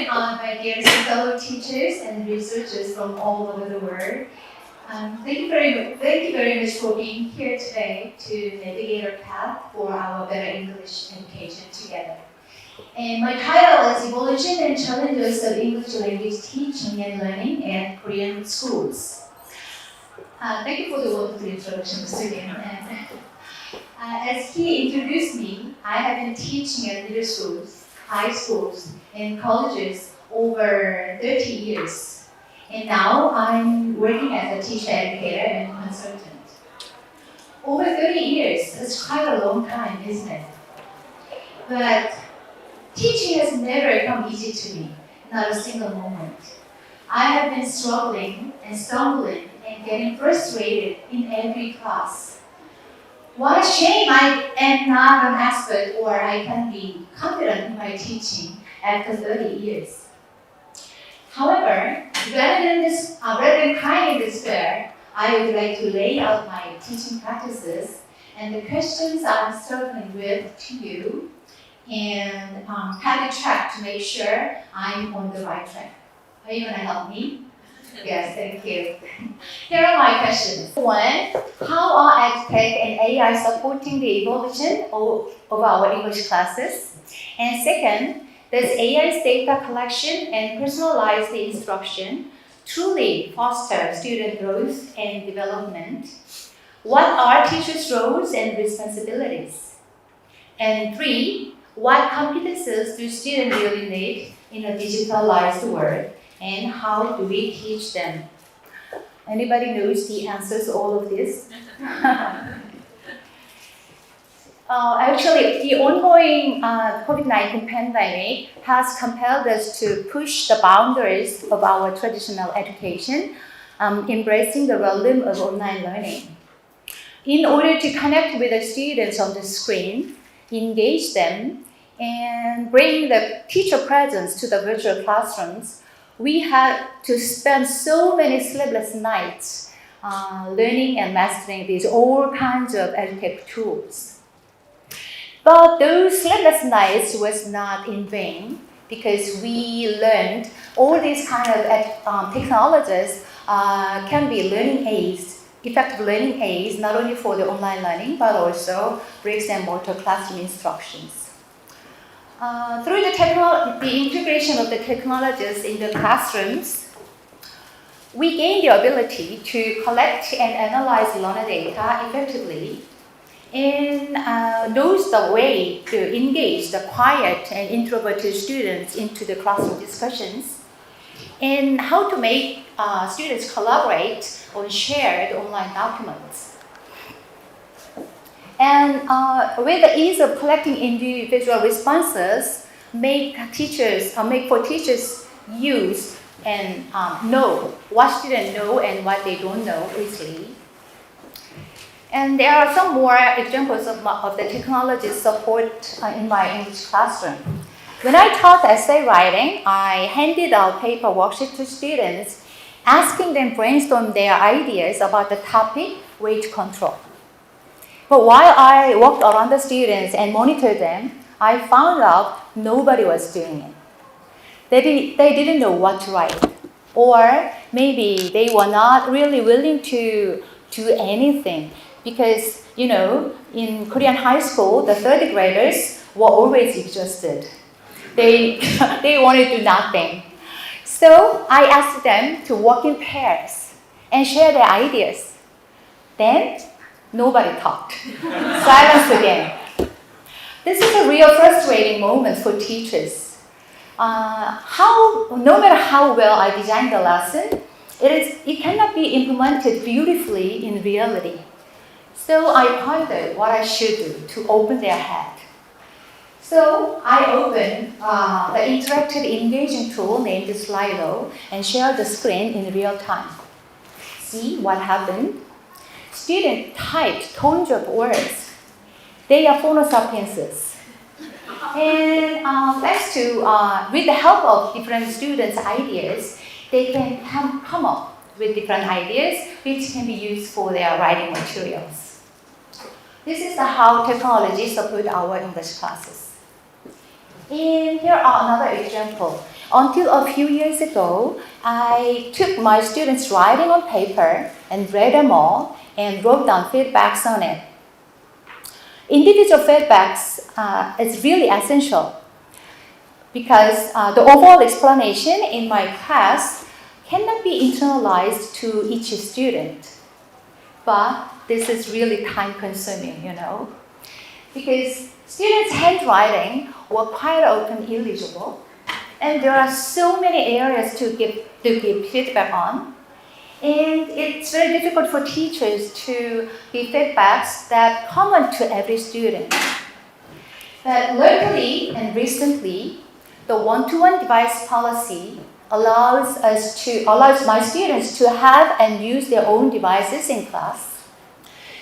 My dear fellow teachers and researchers from all over the world, thank you very much for being here today to navigate our path for our better English education together. And my title is Evolution and Challenges of English Language Teaching and Learning in Korean Schools. Thank you for the wonderful introduction, Mr. Kim. As he introduced me, I have been teaching at middle schools, high schools, and colleges over 30 years. And now I'm working as a teacher educator and consultant. Over 30 years, that's quite a long time, isn't it? But teaching has never come easy to me, not a single moment. I have been struggling and stumbling and getting frustrated in every class. What a shame I am not an expert or I can be confident in my teaching after 30 years. However, rather than crying in despair, I would like to lay out my teaching practices and the questions I'm struggling with to you and have a track to make sure I'm on the right track. Are you going to help me? Yes, thank you. Here are my questions. One, how are EdTech and AI supporting the evolution of our English classes? And second, does AI's data collection and personalized instruction truly foster student growth and development? What are teachers' roles and responsibilities? And three, what competences do students really need in a digitalized world? And how do we teach them? Anybody knows the answers to all of this? Actually, the ongoing COVID-19 pandemic has compelled us to push the boundaries of our traditional education, embracing the realm of online learning. In order to connect with the students on the screen, engage them, and bring the teacher presence to the virtual classrooms, we had to spend so many sleepless nights learning and mastering these all kinds of edtech tools. But those sleepless nights was not in vain because we learned all these kind of technologies can be learning aids, effective learning aids, not only for the online learning but also bricks and mortar classroom instructions. Through the integration of the technologies in the classrooms, we gain the ability to collect and analyze learner data effectively and knows the way to engage the quiet and introverted students into the classroom discussions and how to make students collaborate on shared online documents. And with the ease of collecting individual responses, make for teachers use and know what students know and what they don't know easily. And there are some more examples of the technology support in my English classroom. When I taught essay writing, I handed out paper worksheets to students, asking them brainstorm their ideas about the topic weight control. But while I walked around the students and monitored them, I found out nobody was doing it. They didn't know what to write. Or maybe they were not really willing to do anything because, in Korean high school, the third graders were always exhausted. They wanted to do nothing. So I asked them to work in pairs and share their ideas. Then nobody talked. Silence again. This is a real frustrating moment for teachers. No matter how well I design the lesson, it cannot be implemented beautifully in reality. So I pondered what I should do to open their head. So I opened the interactive engaging tool named Slido and shared the screen in real time. See what happened? Students typed tons of words. They are phonosapienses. And thanks to, with the help of different students' ideas, they can come up with different ideas which can be used for their writing materials. This is how technology supports our English classes. And here are another example. Until a few years ago, I took my students' writing on paper and read them all and wrote down feedbacks on it. Individual feedbacks is really essential because the overall explanation in my class cannot be internalized to each student. But this is really time-consuming, because students' handwriting were quite often illegible, and there are so many areas to give feedback on. And it's very difficult for teachers to give feedbacks that are common to every student. But luckily and recently, the one-to-one device policy allows my students to have and use their own devices in class.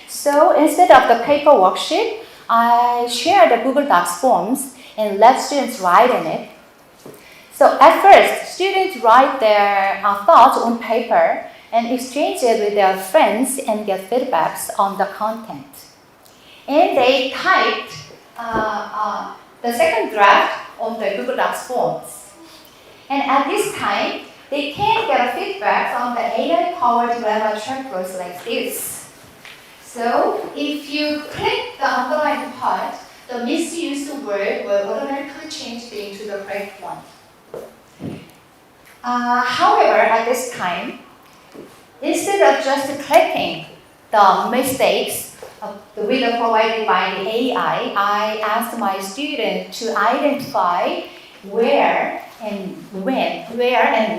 So instead of the paper worksheet, I share the Google Docs forms and let students write in it. So at first, students write their thoughts on paper and exchange it with their friends and get feedbacks on the content. And they typed the second draft on the Google Docs forms. And at this time, they can get a feedback from the AI-powered grammar checkers like this. So if you click the underlined part, the misused word will automatically change into the correct one. However, at this time, instead of just clicking the mistakes with the provided by the AI, I asked my student to identify where and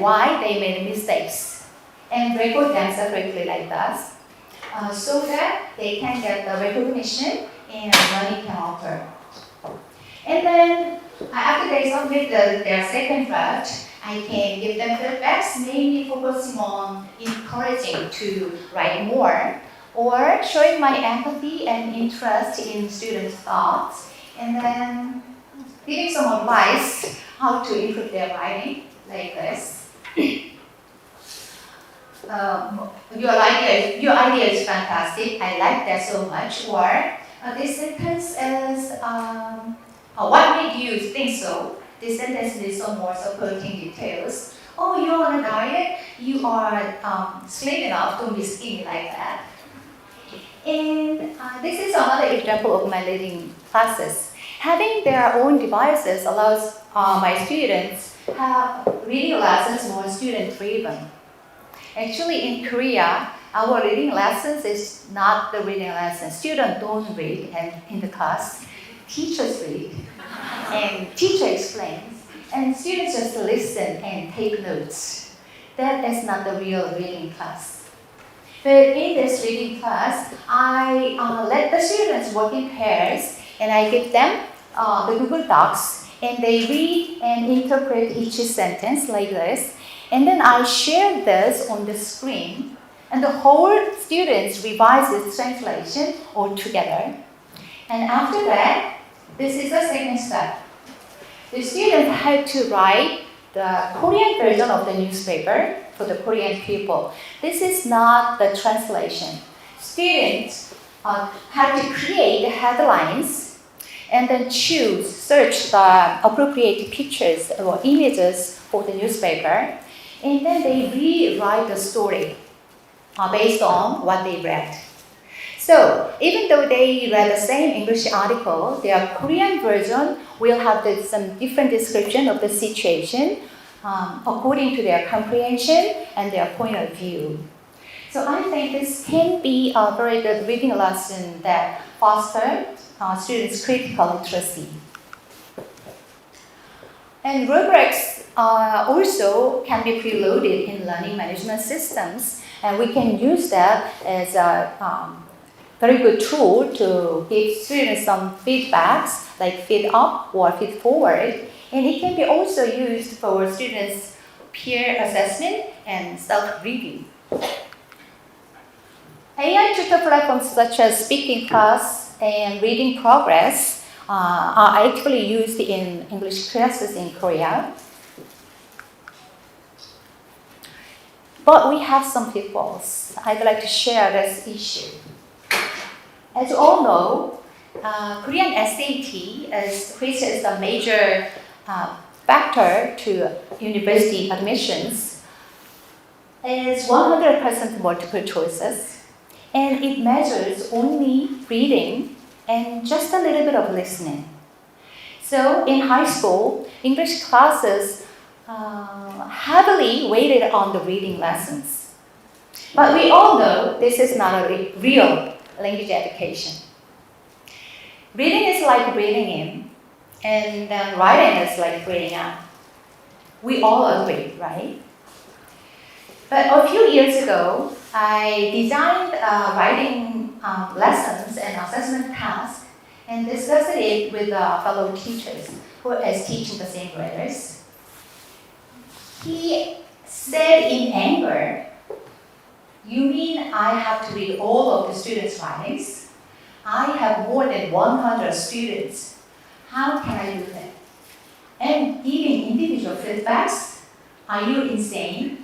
why they made mistakes and record them separately like that, so that they can get the recognition and learning can occur. And then after they submit their second draft, I can give them feedbacks, mainly focusing on encouraging to write more or showing my empathy and interest in students' thoughts, and then giving some advice how to improve their writing, like this. Your idea is fantastic. I like that so much. Or this sentence is, what made you think so? This sentence needs some more supporting details. Oh, you're on a diet? You are slim enough, don't be skinny like that. And this is another example of my leading classes. Having their own devices allows my students to have reading lessons more student-driven. Actually, in Korea, our reading lessons is not the reading lesson. Students don't read in the class. Teachers read, and teacher explains, and students just listen and take notes. That is not the real reading class. But in this reading class, I let the students work in pairs, and I give them the Google Docs, and they read and interpret each sentence like this. And then I share this on the screen, and the whole students revise this translation all together. And after that, this is the second step. The students had to write the Korean version of the newspaper for the Korean people. This is not the translation. Students had to create the headlines and then search the appropriate pictures or images for the newspaper, and then they rewrite the story based on what they read. So even though they read the same English article, their Korean version will have some different description of the situation according to their comprehension and their point of view. So I think this can be a very good reading lesson that fosters students' critical literacy. And rubrics also can be preloaded in learning management systems, and we can use that as a very good tool to give students some feedbacks, like feed up or feed forward. And it can be also used for students' peer assessment and self-review. AI tutor platforms such as Speaking Class and Reading Progress are actually used in English classes in Korea. But we have some pitfalls. I'd like to share this issue. As you all know, Korean SAT, which is the major factor to university admissions is 100% multiple choices, and it measures only reading and just a little bit of listening. So in high school, English classes heavily weighted on the reading lessons. But we all know this is not a real language education. Reading is like breathing in, and then writing is like breathing out. We all agree, right? But a few years ago, I designed writing lessons and assessment tasks and discussed it with fellow teachers who is teaching the same graders. He said in anger, "You mean I have to read all of the students' writings? I have more than 100 students. How can I do that? And giving individual feedbacks? Are you insane?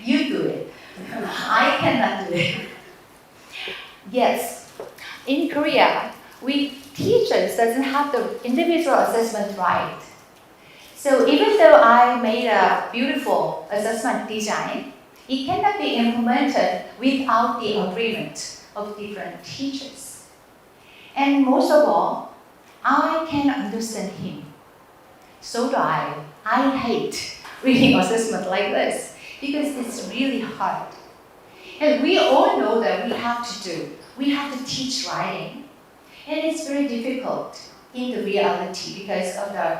You do it. I cannot do it." Yes, in Korea, we teachers doesn't have the individual assessment right. So even though I made a beautiful assessment design, it cannot be implemented without the agreement of different teachers. And most of all, I can understand him. So do I. I hate reading assessment like this because it's really hard. And we all know that we have to teach writing. And it's very difficult in the reality because of the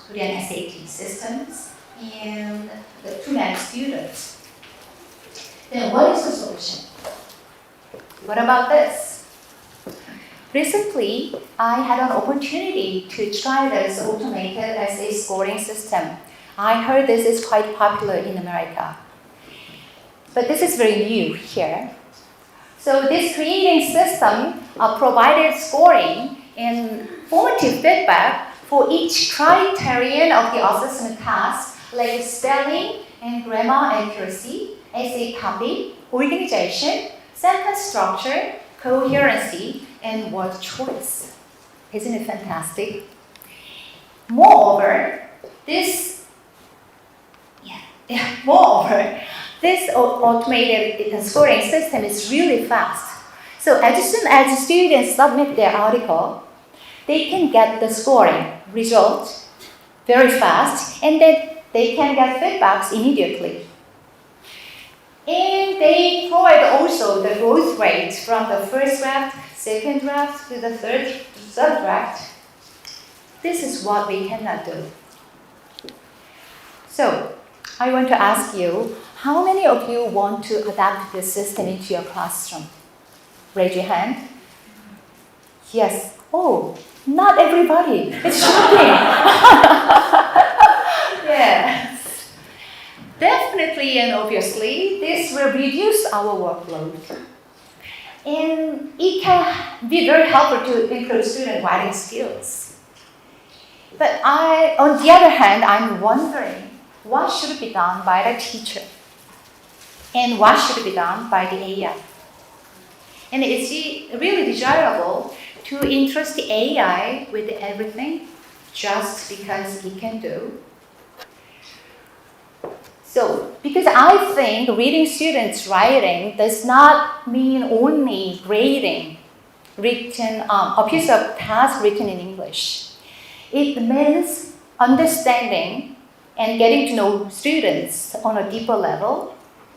Korean SAT systems and the too many students. Then what is the solution? What about this? Recently, I had an opportunity to try this automated essay scoring system. I heard this is quite popular in America. But this is very new here. So this creating system provided scoring and formative feedback for each criterion of the assessment task, like spelling and grammar accuracy, essay copy, organization, sentence structure, coherency, and word choice. Isn't it fantastic? Moreover, this automated scoring system is really fast. So as soon as students submit their article, they can get the scoring result very fast, and then they can get feedbacks immediately. And they provide also the growth rates from the first draft, second draft to the third draft. This is what we cannot do. So, I want to ask you, how many of you want to adapt this system into your classroom? Raise your hand. Yes. Oh, not everybody. It's shocking. Yes. Definitely and obviously, this will reduce our workload. And it can be very helpful to improve student writing skills. But on the other hand, I'm wondering, what should be done by the teacher? And what should be done by the AI? And is it really desirable to entrust the AI with everything just because it can do? So, because I think reading students' writing does not mean only grading a piece of task written in English. It means understanding and getting to know students on a deeper level.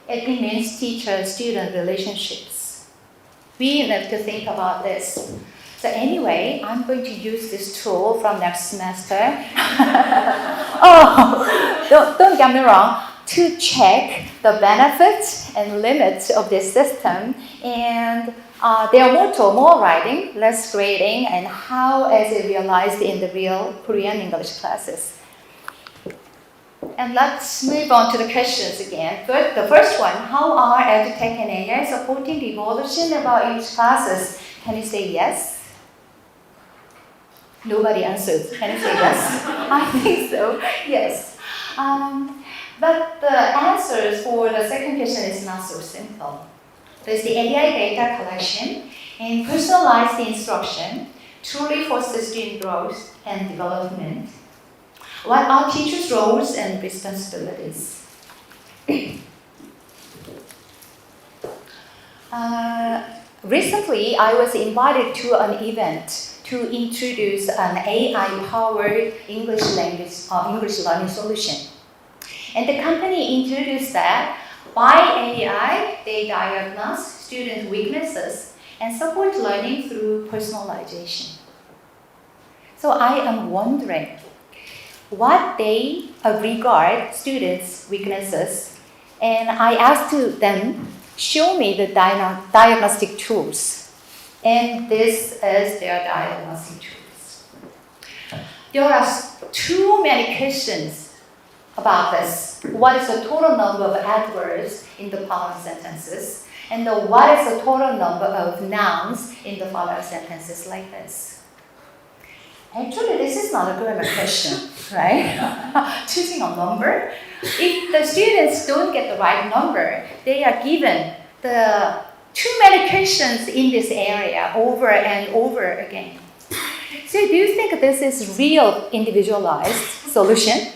It means teacher-student relationships. We have to think about this. So anyway, I'm going to use this tool from next semester. Don't get me wrong, to check the benefits and limits of this system, and their motto, more writing, less grading, and how is it realized in the real Korean English classes. And let's move on to the questions again. The first one, how are EduTech and AI supporting the evolution of our English classes? Can you say yes? Nobody answered. Can you say yes? I think so, yes. But the answers for the second question is not so simple. There's the AI data collection and personalized instruction truly fosters student growth and development. What are teachers' roles and responsibilities? Recently, I was invited to an event to introduce an AI-powered English learning solution. And the company introduced that by AI, they diagnose student weaknesses and support learning through personalization. So I am wondering what they regard students' weaknesses, and I asked them, show me the diagnostic tools. And this is their diagnostic tools. There are too many questions about this. What is the total number of adverbs in the following sentences? And what is the total number of nouns in the following sentences like this? Actually, this is not a grammar question, right? Choosing a number. If the students don't get the right number, they are given the too many questions in this area over and over again. So do you think this is real individualized solution?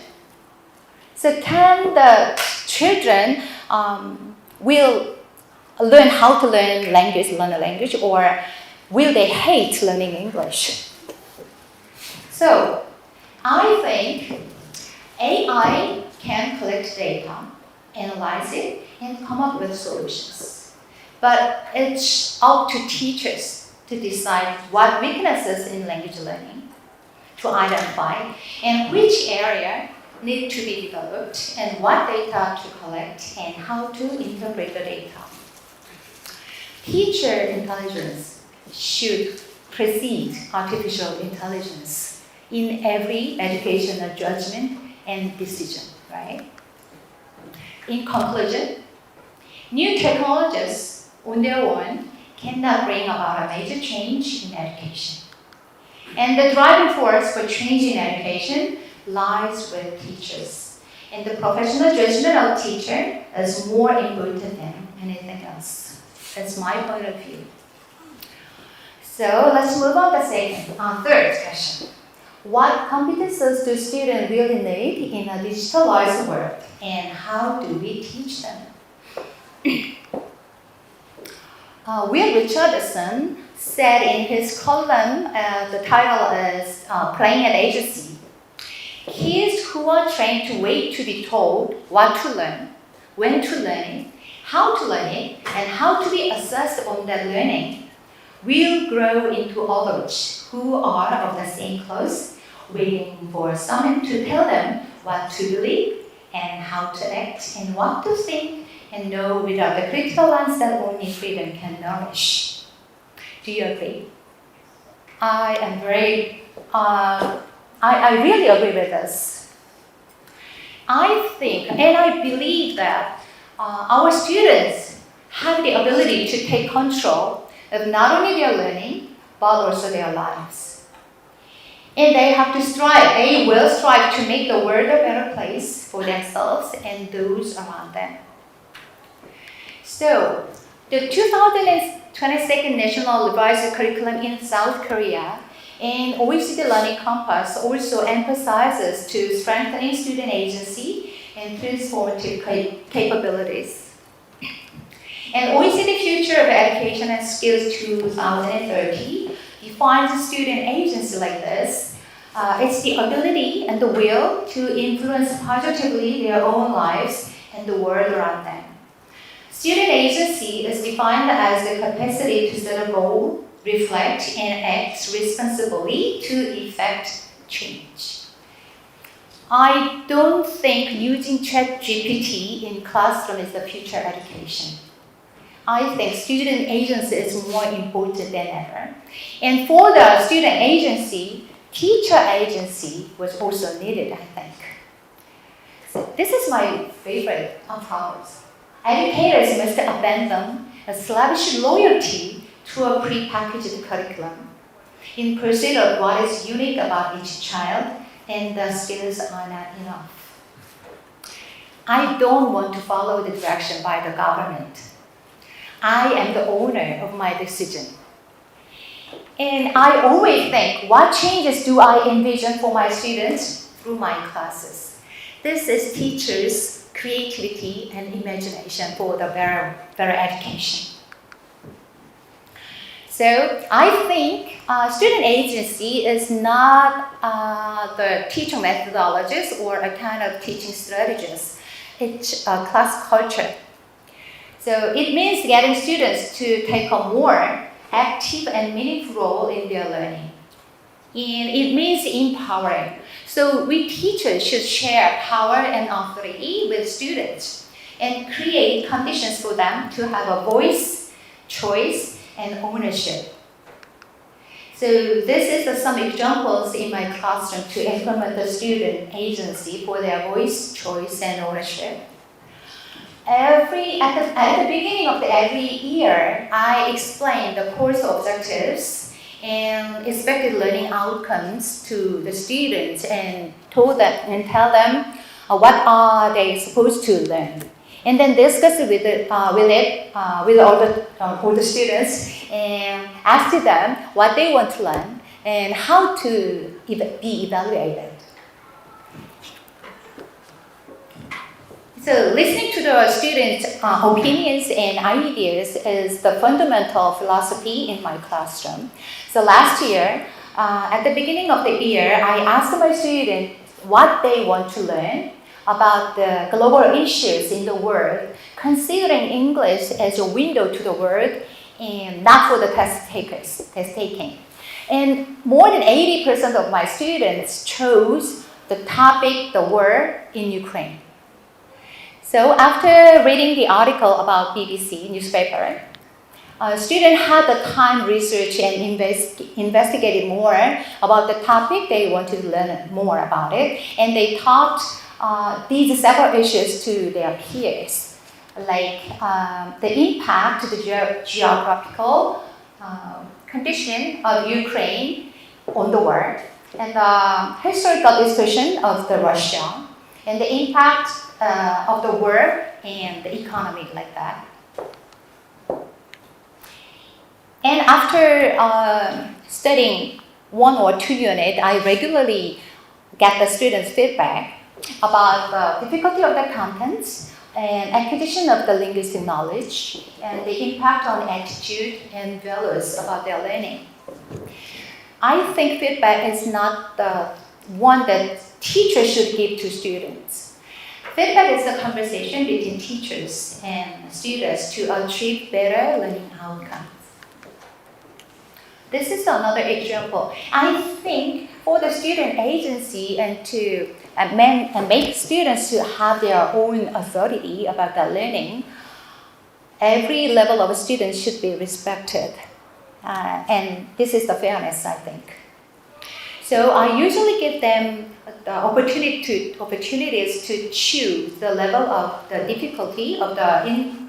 So can the children will learn how to learn a language, or will they hate learning English? So I think AI can collect data, analyze it, and come up with solutions. But it's up to teachers to decide what weaknesses in language learning to identify and which area need to be developed and what data to collect and how to interpret the data. Teacher intelligence should precede artificial intelligence in every educational judgment and decision, right? In conclusion, new technologies on their own cannot bring about a major change in education. And the driving force for change in education lies with teachers. And the professional judgment of teacher is more important than anything else. That's my point of view. So let's move on to the third question. What competences do students really need in a digitalized world, and how do we teach them? Will Richardson said in his column, the title is Playing at Agency. Kids who are trained to wait to be told what to learn, when to learn it, how to learn it, and how to be assessed on that learning will grow into adults who are of the same class, waiting for someone to tell them what to believe and how to act and what to think and know without the critical lens that only freedom can nourish. Do you agree? I really agree with this. I think and I believe that our students have the ability to take control of not only their learning, but also their lives. And they will strive to make the world a better place for themselves and those around them. So, the 2022 National Revised Curriculum in South Korea and OECD Learning Compass also emphasizes to strengthening student agency and transformative capabilities. And OECD Future of Education and Skills 2030 defines student agency like this. It's the ability and the will to influence positively their own lives and the world around them. Student agency is defined as the capacity to set a goal, reflect, and act responsibly to effect change. I don't think using ChatGPT in classroom is the future education. I think student agency is more important than ever. And for the student agency, teacher agency was also needed, I think. So this is my favorite promise. Educators must abandon a slavish loyalty to a prepackaged curriculum in pursuit of what is unique about each child, and the skills are not enough. I don't want to follow the direction by the government. I am the owner of my decision. And I always think, what changes do I envision for my students? through my classes. This is teachers' creativity and imagination for the better education. So I think student agency is not the teaching methodologist or a kind of teaching strategist. It's a class culture. So it means getting students to take a more active and meaningful role in their learning. And it means empowering. So we teachers should share power and authority with students and create conditions for them to have a voice, choice, and ownership. So this is some examples in my classroom to implement the student agency for their voice, choice, and ownership. At the beginning of every year, I explain the course objectives and expected learning outcomes to the students and tell them what are they supposed to learn. And then discuss it with all the students and ask them what they want to learn and how to be evaluated. So listening to the students' opinions and ideas is the fundamental philosophy in my classroom. So last year, at the beginning of the year, I asked my students what they want to learn about the global issues in the world, considering English as a window to the world and not for the test taking. And more than 80% of my students chose the topic, the war in Ukraine. So after reading the article about BBC newspaper, students had the time research and investigated more about the topic. They wanted to learn more about it, and they taught these several issues to their peers, like the impact, the geographical condition of Ukraine on the world, and the historical discussion of the Russia, and the impact of the war and the economy like that. And after studying 1 or 2 units, I regularly get the students' feedback about the difficulty of the contents and acquisition of the linguistic knowledge and the impact on attitude and values about their learning. I think feedback is not the one that teachers should give to students. Feedback is a conversation between teachers and students to achieve better learning outcomes. This is another example. I think for the student agency and to make students to have their own authority about their learning, every level of students should be respected. And this is the fairness, I think. So I usually give them the opportunities to choose the level of the difficulty of the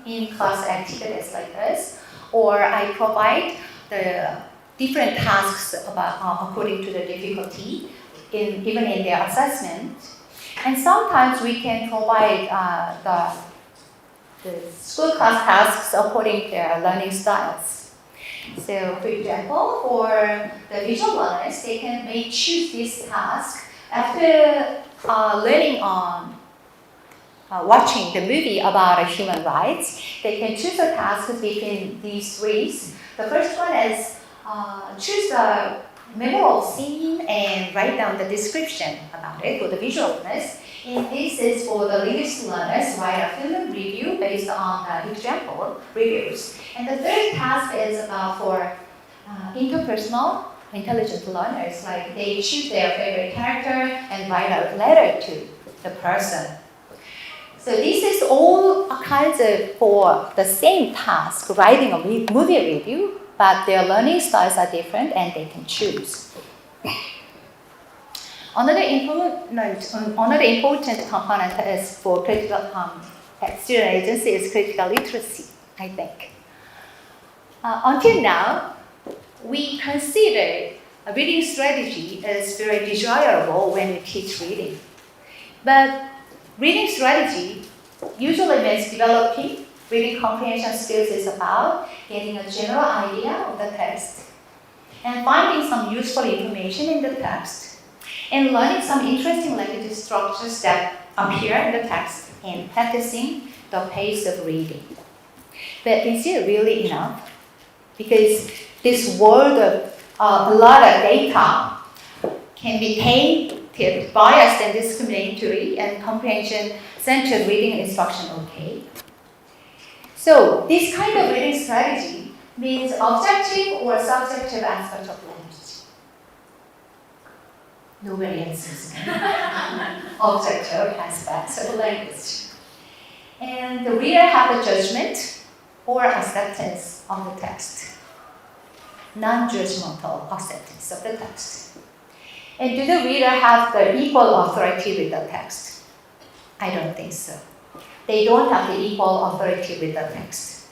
in-class activities like this, or I provide the different tasks according to the difficulty, even in their assessment. And sometimes we can provide the school class tasks according to their learning styles. So, for example, for the visual learners, they may choose this task after learning on watching the movie about human rights. They can choose a task between these three. The first one is choose a memorable scene and write down the description about it for the visual learners. And this is for the linguistic learners, write a film review based on the example reviews. And the third task is for interpersonal intelligent learners, like they choose their favorite character and write a letter to the person. So this is all kinds of for the same task, writing a movie review, but their learning styles are different and they can choose. Another important component is for critical student agency is critical literacy, I think. Until now, we consider a reading strategy as very desirable when we teach reading. But reading strategy usually means developing reading comprehension skills is about getting a general idea of the text and finding some useful information in the text and learning some interesting language structures that appear in the text and practicing the pace of reading. But is it really enough? Because this world of a lot of data can be tainted, biased, and discriminatory, and comprehension-centered reading and instruction okay. So this kind of reading strategy means objective or subjective aspect of language. Nobody answers. Objective aspects of language. And the reader has the judgment or acceptance of the text. Non-judgmental acceptance of the text. And do the reader have the equal authority with the text? I don't think so. They don't have the equal authority with the text.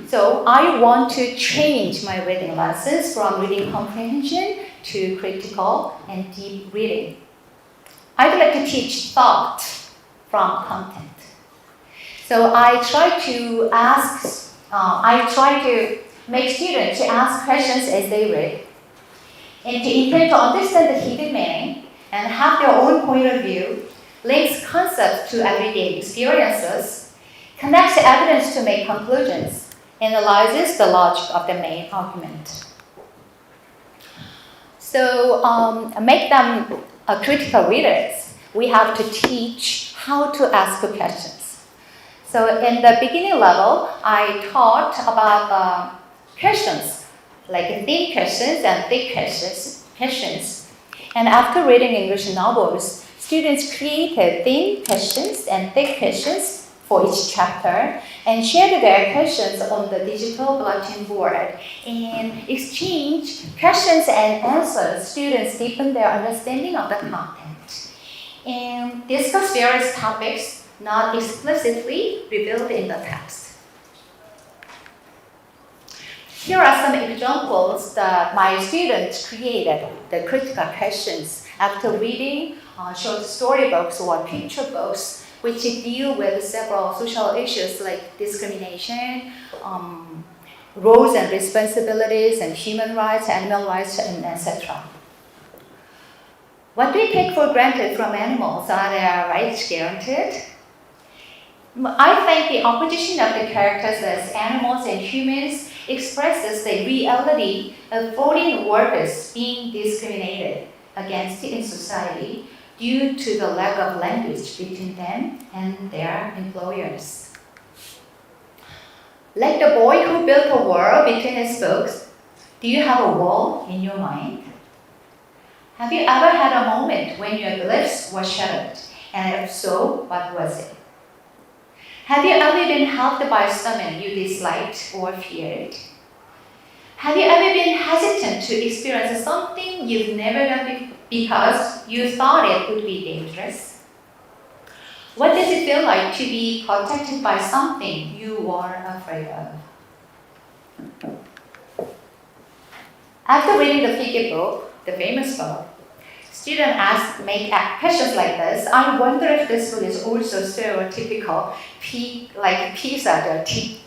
So I want to change my reading lessons from reading comprehension to critical and deep reading. I'd like to teach thought from content. So I try to make students to ask questions as they read, and to intend to understand the hidden meaning and have their own point of view, links concepts to everyday experiences, connects evidence to make conclusions, analyzes the logic of the main argument. So make them critical readers. We have to teach how to ask questions. So in the beginning level, I taught about questions, like thin questions and thick questions. And after reading English novels, students created thin questions and thick questions for each chapter and shared their questions on the digital bulletin board. And exchange questions and answers, students deepen their understanding of the content and discuss various topics not explicitly revealed in the text. Here are some examples that my students created, the critical questions, after reading short storybooks or picture books, which deal with several social issues like discrimination, roles and responsibilities, and human rights, animal rights, and etc. What do we take for granted from animals? Are their rights guaranteed? I think the opposition of the characters as animals and humans expresses the reality of foreign workers being discriminated against in society due to the lack of language between them and their employers. Like the boy who built a wall between his books, do you have a wall in your mind? Have you ever had a moment when your beliefs were shattered? And if so, what was it? Have you ever been helped by someone you disliked or feared? Have you ever been hesitant to experience something you've never done because you thought it would be dangerous? What does it feel like to be protected by something you are afraid of? After reading the figure book, the famous book, students make questions like this. I wonder if this book is also stereotypical, like pigs are their teeth.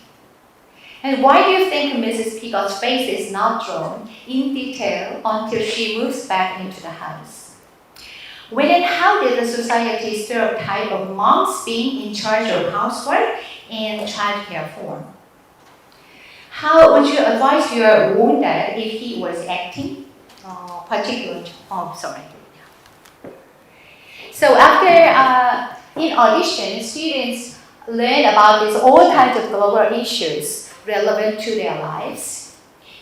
And why do you think Mrs. Peacock's face is not drawn in detail until she moves back into the house? When and how did the society stereotype of moms being in charge of housework and childcare form? How would you advise your own dad if he was acting So after in audition, students learn about these all kinds of global issues relevant to their lives,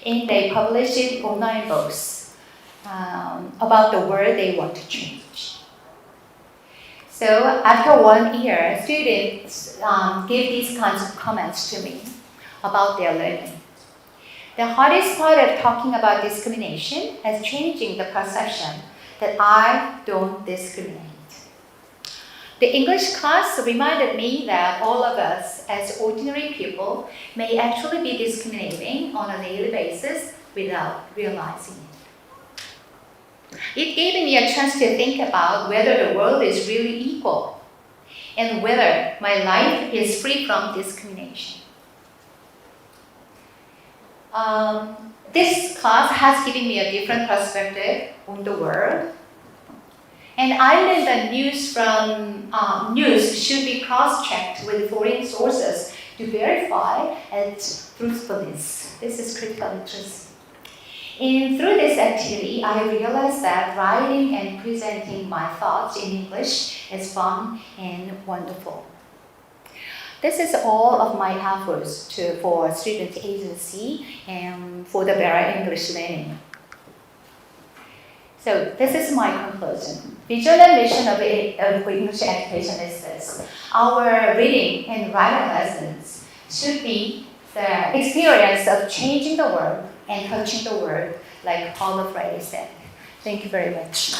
and they publish it online books about the world they want to change. So after 1 year, students give these kinds of comments to me about their learning. The hardest part of talking about discrimination is changing the perception that I don't discriminate. The English class reminded me that all of us as ordinary people may actually be discriminating on a daily basis without realizing it. It gave me a chance to think about whether the world is really equal and whether my life is free from discrimination. this class has given me a different perspective on the world. And I learned that news should be cross-checked with foreign sources to verify its truthfulness. This is critical literacy. And through this activity, I realized that writing and presenting my thoughts in English is fun and wonderful. This is all of my efforts for student agency and for the better English learning. So this is my conclusion. Vision and mission of English education is this. Our reading and writing lessons should be the experience of changing the world and touching the world, like Paulo Freire said. Thank you very much.